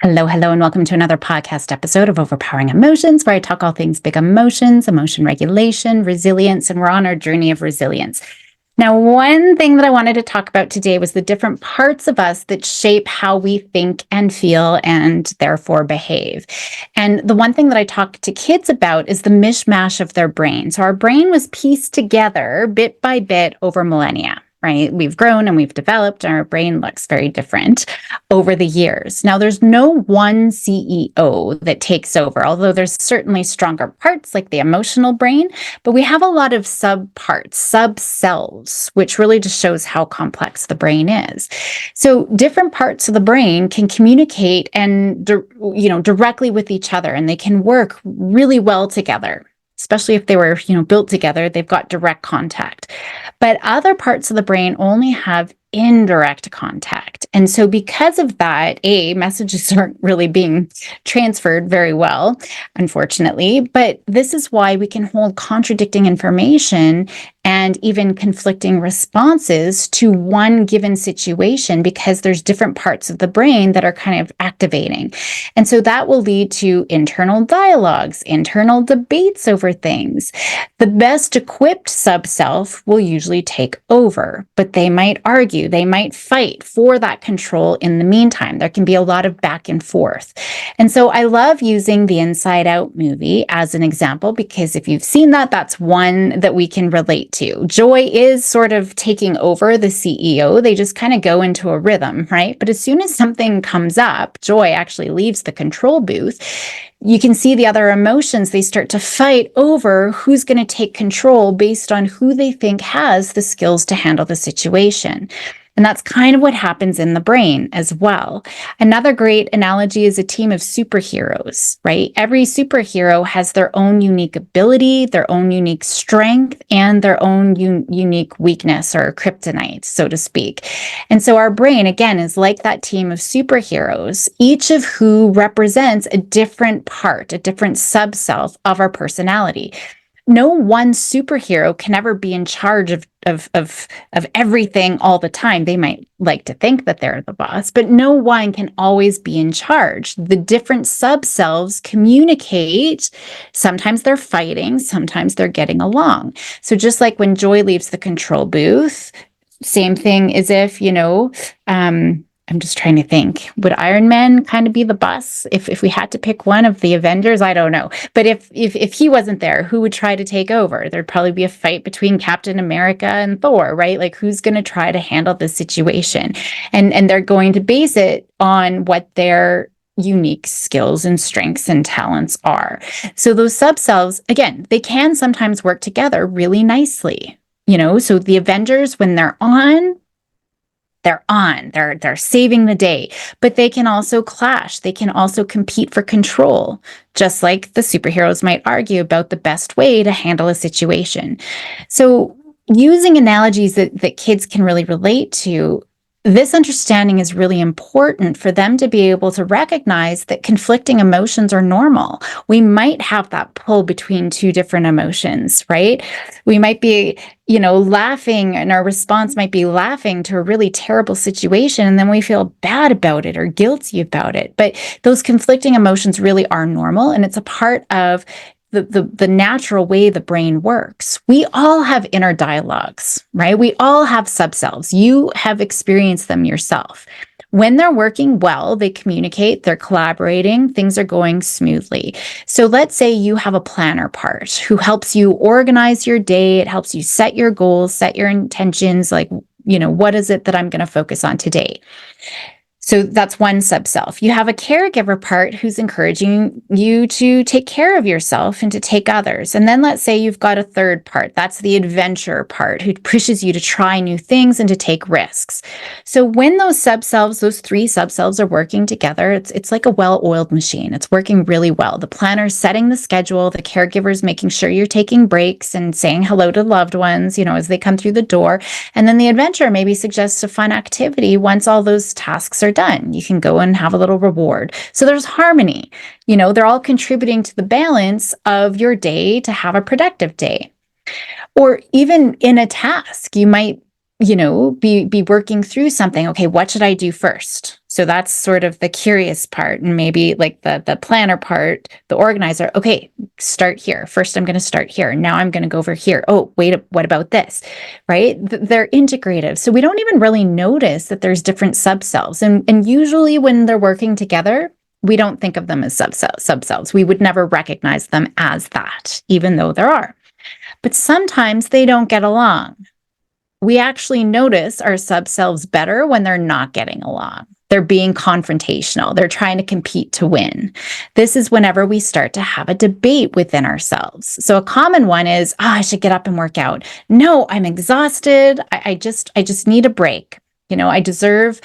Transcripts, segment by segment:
Hello, hello, and welcome to another podcast episode of Overpowering Emotions, where I talk all things big emotions, emotion regulation, resilience, and we're on our journey of resilience. Now, one thing that I wanted to talk about today was the different parts of us that shape how we think and feel and therefore behave. And the one thing that I talk to kids about is the mishmash of their brain. So our brain was pieced together bit by bit over millennia. Right? We've grown and we've developed, and our brain looks very different over the years. Now, there's no one CEO that takes over, although there's certainly stronger parts like the emotional brain, but we have a lot of subparts, subselves, which really just shows how complex the brain is. So different parts of the brain can communicate and directly with each other, and they can work really well together. Especially if they were, built together, they've got direct contact. But other parts of the brain only have indirect contact. And so because of that, messages aren't really being transferred very well, unfortunately. But this is why we can hold contradicting information and even conflicting responses to one given situation, because there's different parts of the brain that are kind of activating. And so that will lead to internal dialogues, internal debates over things. The best equipped subself will usually take over, but they might argue, they might fight for that control in the meantime. There can be a lot of back and forth. And so I love using the Inside Out movie as an example, because if you've seen that, that's one that we can relate to. Joy is sort of taking over the CEO. They just kind of go into a rhythm, right? But as soon as something comes up, Joy actually leaves the control booth. You can see the other emotions, they start to fight over who's going to take control based on who they think has the skills to handle the situation. And that's kind of what happens in the brain as well. Another great analogy is a team of superheroes, right? Every superhero has their own unique ability, their own unique strength, and their own unique weakness or kryptonite, so to speak. And so our brain, again, is like that team of superheroes, each of who represents a different part, a different subself of our personality. No one superhero can ever be in charge of everything all the time. They might like to think that they're the boss, but no one can always be in charge. The different subselves communicate. Sometimes they're fighting, sometimes they're getting along. So just like when Joy leaves the control booth, same thing as if, I'm just trying to think. Would Iron Man kind of be the boss if we had to pick one of the Avengers? I don't know. But if he wasn't there, who would try to take over? There'd probably be a fight between Captain America and Thor, right? Like, who's going to try to handle the situation? And they're going to base it on what their unique skills and strengths and talents are. So those subselves, again, they can sometimes work together really nicely. So the Avengers, when they're on, they're saving the day, but they can also clash. They can also compete for control, just like the superheroes might argue about the best way to handle a situation. So using analogies that kids can really relate to, this understanding is really important for them to be able to recognize that conflicting emotions are normal. We might have that pull between two different emotions, right? We might be, laughing, and our response might be laughing to a really terrible situation, and then we feel bad about it or guilty about it. But those conflicting emotions really are normal, and it's a part of the natural way the brain works. We all have inner dialogues, right? We all have subselves. You have experienced them yourself. When they're working well, they communicate, they're collaborating, things are going smoothly. So let's say you have a planner part who helps you organize your day. It helps you set your goals, set your intentions, like, what is it that I'm going to focus on today? So that's one subself. You have a caregiver part who's encouraging you to take care of yourself and to take others. And then let's say you've got a third part. That's the adventure part, who pushes you to try new things and to take risks. So when those subselves, those three subselves are working together, it's like a well-oiled machine. It's working really well. The planner's setting the schedule, the caregiver's making sure you're taking breaks and saying hello to loved ones, as they come through the door. And then the adventure maybe suggests a fun activity once all those tasks are done. You can go and have a little reward. So there's harmony. They're all contributing to the balance of your day to have a productive day. Or even in a task, you might be working through something. Okay, what should I do first? So that's sort of the curious part, and maybe like the planner part, the organizer. Okay, start here. First, I'm going to start here. Now I'm going to go over here. Oh, wait, what about this? Right? They're integrative. So we don't even really notice that there's different subselves. And usually when they're working together, we don't think of them as subselves. We would never recognize them as that, even though there are. But sometimes they don't get along. We actually notice our subselves better when they're not getting along. They're being confrontational. They're trying to compete to win. This is whenever we start to have a debate within ourselves. So a common one is, I should get up and work out. No, I'm exhausted. I just need a break. I deserve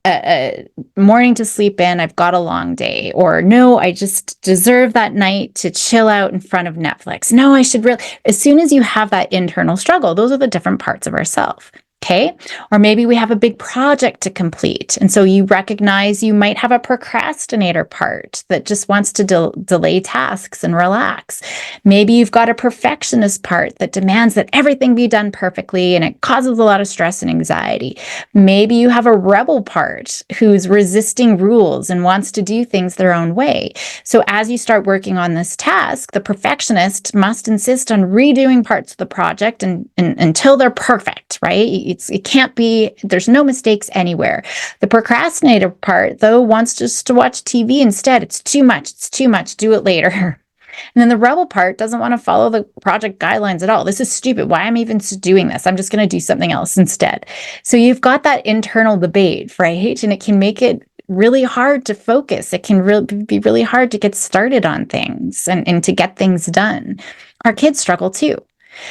a morning to sleep in. I've got a long day. Or no, I just deserve that night to chill out in front of Netflix. No, I should really. As soon as you have that internal struggle, those are the different parts of ourselves. Okay. Or maybe we have a big project to complete. And so you recognize you might have a procrastinator part that just wants to delay tasks and relax. Maybe you've got a perfectionist part that demands that everything be done perfectly and it causes a lot of stress and anxiety. Maybe you have a rebel part who's resisting rules and wants to do things their own way. So as you start working on this task, the perfectionist must insist on redoing parts of the project until they're perfect, right? It can't be, there's no mistakes anywhere. The procrastinator part, though, wants just to watch TV instead. It's too much, do it later. And then the rebel part doesn't want to follow the project guidelines at all. This is stupid. Why am I even doing this? I'm just going to do something else instead. So you've got that internal debate, right? And it can make it really hard to focus. It can be really hard to get started on things and to get things done. Our kids struggle too.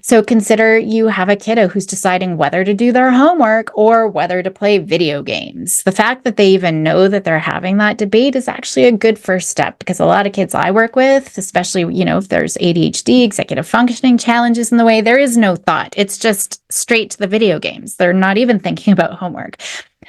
So consider you have a kiddo who's deciding whether to do their homework or whether to play video games. The fact that they even know that they're having that debate is actually a good first step, because a lot of kids I work with, especially, if there's ADHD, executive functioning challenges in the way, there is no thought. It's just straight to the video games. They're not even thinking about homework.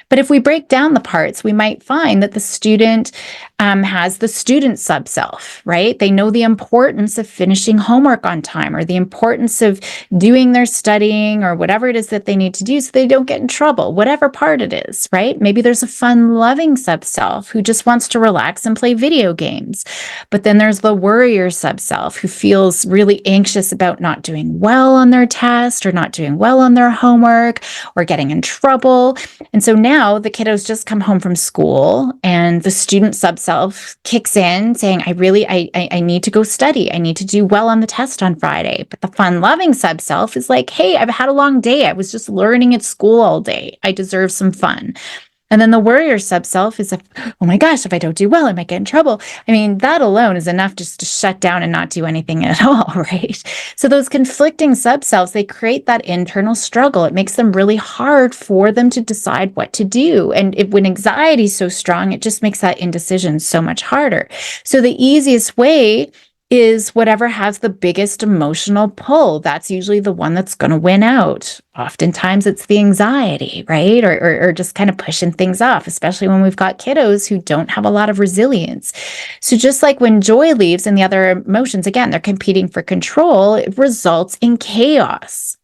But if we break down the parts, we might find that the student has the student subself, right? They know the importance of finishing homework on time, or the importance of doing their studying, or whatever it is that they need to do so they don't get in trouble, whatever part it is, right? Maybe there's a fun, loving subself who just wants to relax and play video games. But then there's the worrier subself who feels really anxious about not doing well on their test, or not doing well on their homework, or getting in trouble. And so now the kiddos just come home from school and the student subself kicks in saying, I need to go study. I need to do well on the test on Friday. But the fun loving subself is like, hey, I've had a long day. I was just learning at school all day. I deserve some fun. And then the worrier subself is like, oh my gosh, if I don't do well, I might get in trouble. I mean, that alone is enough just to shut down and not do anything at all, right? So those conflicting subselves, they create that internal struggle. It makes them really hard for them to decide what to do. And when anxiety is so strong, it just makes that indecision so much harder. So the easiest way is whatever has the biggest emotional pull. That's usually the one that's going to win out. Oftentimes it's the anxiety, right? Or just kind of pushing things off, especially when we've got kiddos who don't have a lot of resilience. So just like when joy leaves and the other emotions, again, they're competing for control, it results in chaos.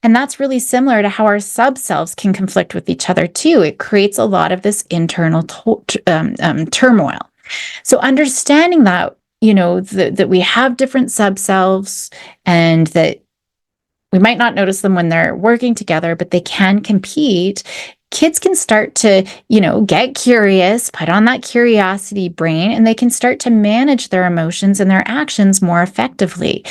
And that's really similar to how our subselves can conflict with each other too. It creates a lot of this internal turmoil. So understanding that, that we have different subselves, and that we might not notice them when they're working together, but they can compete. Kids can start to, get curious, put on that curiosity brain, and they can start to manage their emotions and their actions more effectively.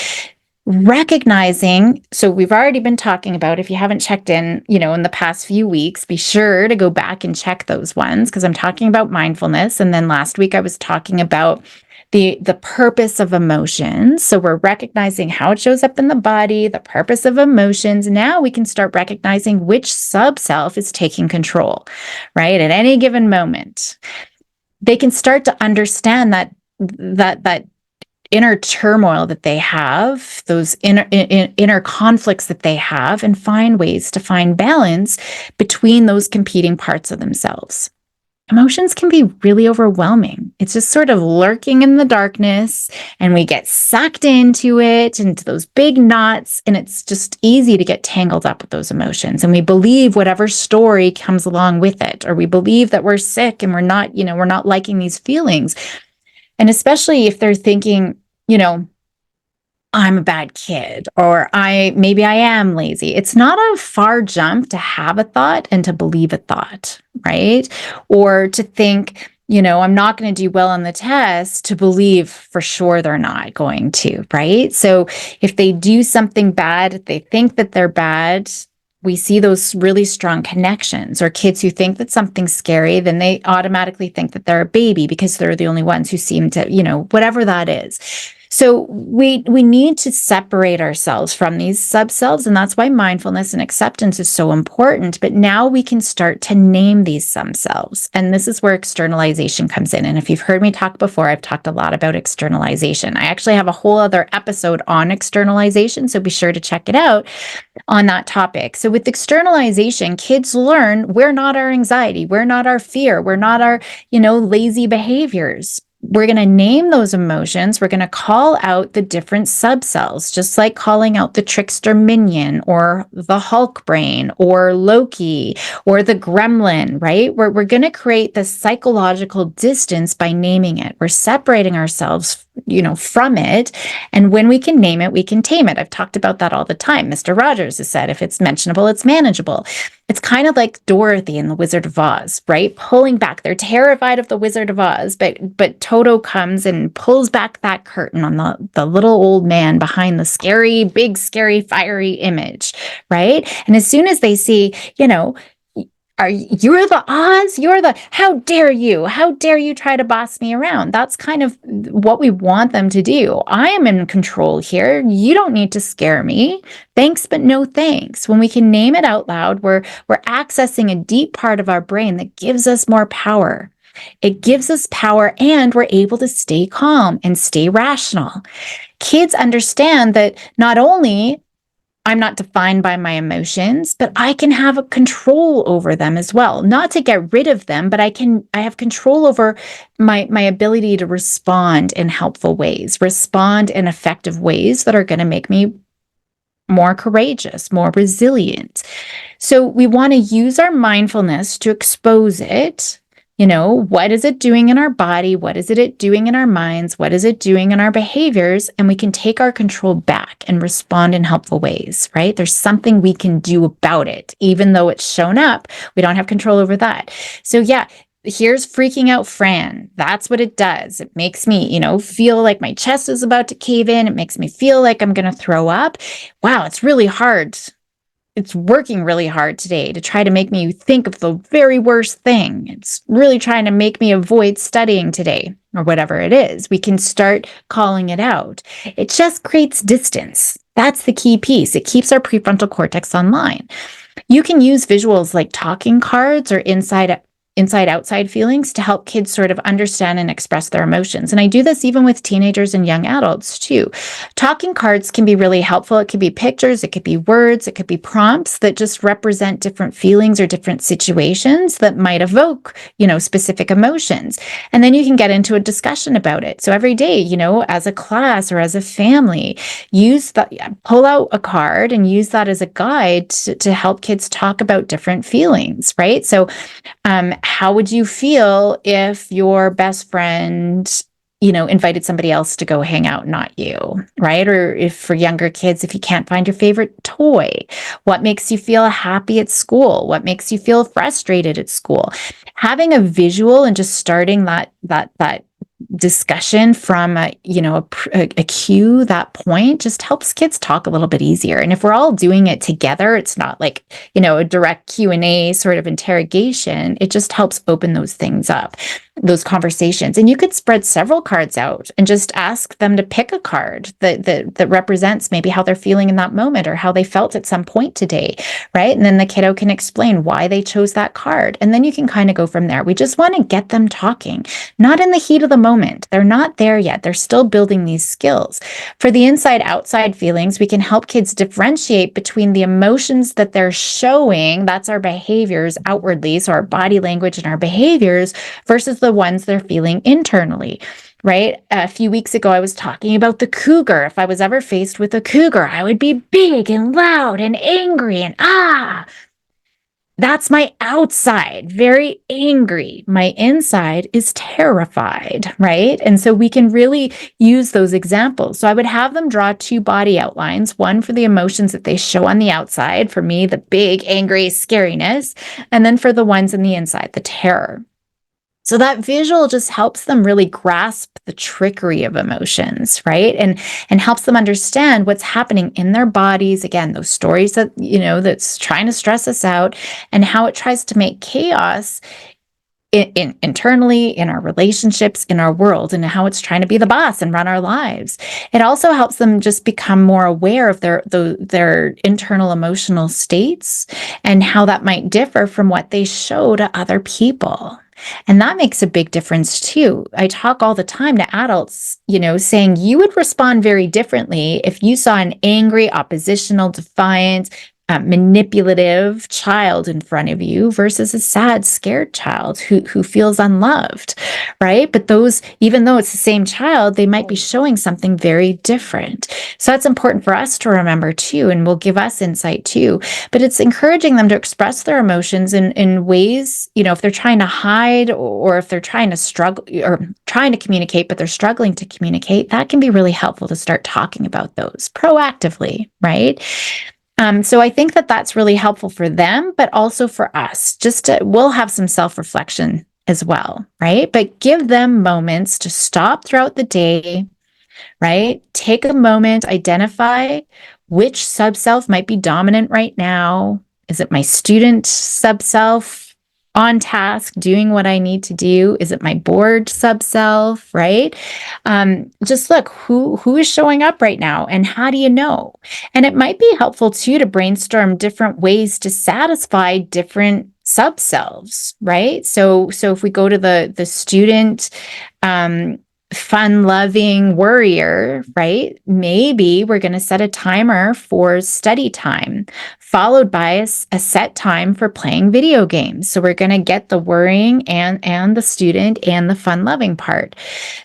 Recognizing, so we've already been talking about, if you haven't checked in, in the past few weeks, be sure to go back and check those ones, because I'm talking about mindfulness. And then last week I was talking about the purpose of emotions. So we're recognizing how it shows up in the body, the purpose of emotions. Now we can start recognizing which subself is taking control, right? At any given moment, they can start to understand that inner turmoil that they have, those inner conflicts that they have, and find ways to find balance between those competing parts of themselves. emotions can be really overwhelming. It's just sort of lurking in the darkness, and we get sucked into it, into those big knots, and it's just easy to get tangled up with those emotions. And we believe whatever story comes along with it, or we believe that we're sick and we're not liking these feelings. And especially if they're thinking, I'm a bad kid, or maybe I am lazy. It's not a far jump to have a thought and to believe a thought, right? Or to think, I'm not going to do well on the test, to believe for sure they're not going to, right? So if they do something bad, if they think that they're bad, we see those really strong connections. Or kids who think that something's scary, then they automatically think that they're a baby because they're the only ones who seem to, whatever that is. So we need to separate ourselves from these subselves, and that's why mindfulness and acceptance is so important. But now we can start to name these subselves, and this is where externalization comes in. And if you've heard me talk before, I've talked a lot about externalization. I actually have a whole other episode on externalization, so be sure to check it out on that topic. So with externalization, kids learn we're not our anxiety, we're not our fear, we're not our, lazy behaviors. We're going to name those emotions. We're going to call out the different subselves, just like calling out the trickster minion or the Hulk brain or Loki or the gremlin, right? We're going to create this psychological distance by naming it. We're separating ourselves, from it. And when we can name it, we can tame it. I've talked about that all the time. Mr. Rogers has said, if it's mentionable, it's manageable. It's kind of like Dorothy in The Wizard of Oz, right? Pulling back. They're terrified of the Wizard of Oz, but Toto comes and pulls back that curtain on the little old man behind the scary, big, scary, fiery image, right? And as soon as they see, you're the Oz? How dare you? How dare you try to boss me around? That's kind of what we want them to do. I am in control here. You don't need to scare me. Thanks, but no thanks. When we can name it out loud, we're accessing a deep part of our brain that gives us more power. It gives us power, and we're able to stay calm and stay rational. Kids understand that not only I'm not defined by my emotions, but I can have a control over them as well. Not to get rid of them, but I have control over my ability to respond in helpful ways, respond in effective ways that are going to make me more courageous, more resilient. So we want to use our mindfulness to expose it. What is it doing in our body? What is it doing in our minds? What is it doing in our behaviors? And we can take our control back and respond in helpful ways, right? There's something we can do about it. Even though it's shown up, we don't have control over that. So yeah, here's freaking out Fran. That's what it does. It makes me, feel like my chest is about to cave in. It makes me feel like I'm going to throw up. Wow, it's really hard. It's working really hard today to try to make me think of the very worst thing. It's really trying to make me avoid studying today, or whatever it is. We can start calling it out. It just creates distance. That's the key piece. It keeps our prefrontal cortex online. You can use visuals like talking cards or inside-outside feelings to help kids sort of understand and express their emotions. And I do this even with teenagers and young adults too. Talking cards can be really helpful. It could be pictures, it could be words, it could be prompts that just represent different feelings or different situations that might evoke, specific emotions. And then you can get into a discussion about it. So every day, as a class or as a family, pull out a card and use that as a guide to help kids talk about different feelings, right? So how would you feel if your best friend, invited somebody else to go hang out, not you, right? Or if for younger kids, if you can't find your favorite toy, what makes you feel happy at school? What makes you feel frustrated at school? Having a visual and just starting that discussion from a cue, that point, just helps kids talk a little bit easier. And if we're all doing it together, it's not like, a direct Q&A sort of interrogation. It just helps open those things up. those conversations. And you could spread several cards out and just ask them to pick a card that represents maybe how they're feeling in that moment or how they felt at some point today, right? And then the kiddo can explain why they chose that card. And then you can kind of go from there. We just want to get them talking, not in the heat of the moment. They're not there yet. They're still building these skills. For the inside outside feelings, we can help kids differentiate between the emotions that they're showing, that's our behaviors outwardly, so our body language and our behaviors, versus the ones they're feeling internally. Right? A few weeks ago, I was talking about the cougar. If I was ever faced with a cougar, I would be big and loud and angry and that's my outside, very angry. My inside is terrified, right? And so we can really use those examples. So I would have them draw 2 body outlines, one for the emotions that they show on the outside, for me, the big, angry scariness, and then for the ones in the inside, the terror. So that visual just helps them really grasp the trickery of emotions, right? And helps them understand what's happening in their bodies. Again, those stories that, that's trying to stress us out, and how it tries to make chaos internally, in our relationships, in our world, and how it's trying to be the boss and run our lives. It also helps them just become more aware of their internal emotional states and how that might differ from what they show to other people. And that makes a big difference too. I talk all the time to adults, saying you would respond very differently if you saw an angry, oppositional, defiant, manipulative child in front of you versus a sad, scared child who feels unloved, right? But those, even though it's the same child, they might be showing something very different. So that's important for us to remember too, and will give us insight too. But it's encouraging them to express their emotions in ways, if they're trying to hide or if they're trying to struggle or trying to communicate, but they're struggling to communicate, that can be really helpful to start talking about those proactively, right? So I think that that's really helpful for them, but also for us. We'll have some self-reflection as well, right? But give them moments to stop throughout the day, right? Take a moment, identify which subself might be dominant right now. Is it my student subself on task, doing what I need to do? Is it my bored subself, right? Just look, who is showing up right now, and how do you know? And it might be helpful too to brainstorm different ways to satisfy different subselves, right? So if we go to the student, fun-loving worrier, right? Maybe we're going to set a timer for study time, followed by a set time for playing video games. So we're going to get the worrying and the student and the fun-loving part.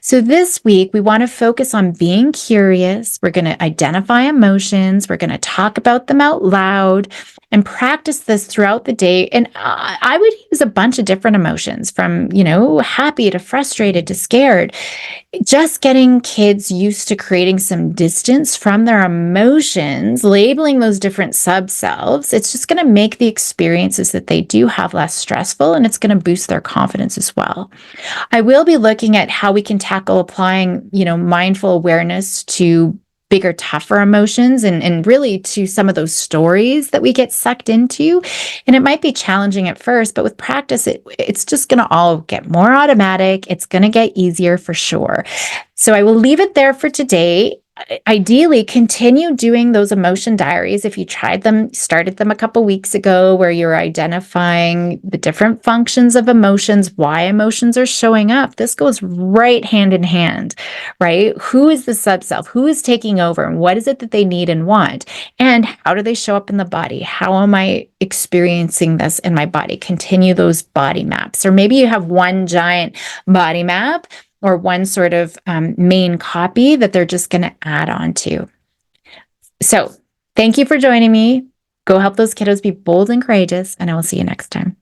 So this week, we want to focus on being curious. We're going to identify emotions. We're going to talk about them out loud and practice this throughout the day. And I would use a bunch of different emotions, from, happy to frustrated to scared. Just getting kids used to creating some distance from their emotions, labeling those different subselves, it's just going to make the experiences that they do have less stressful, and it's going to boost their confidence as well. I will be looking at how we can tackle applying, mindful awareness to bigger, tougher emotions and really to some of those stories that we get sucked into. And it might be challenging at first, but with practice, it's just going to all get more automatic. It's going to get easier for sure. So I will leave it there for today. Ideally, continue doing those emotion diaries. If you started them a couple weeks ago, where you're identifying the different functions of emotions, why emotions are showing up. This goes right hand in hand, right? Who is the subself? Who is taking over? And what is it that they need and want? And how do they show up in the body? How am I experiencing this in my body? Continue those body maps. Or maybe you have one giant body map or one sort of main copy that they're just going to add on to. So thank you for joining me. Go help those kiddos be bold and courageous, and I will see you next time.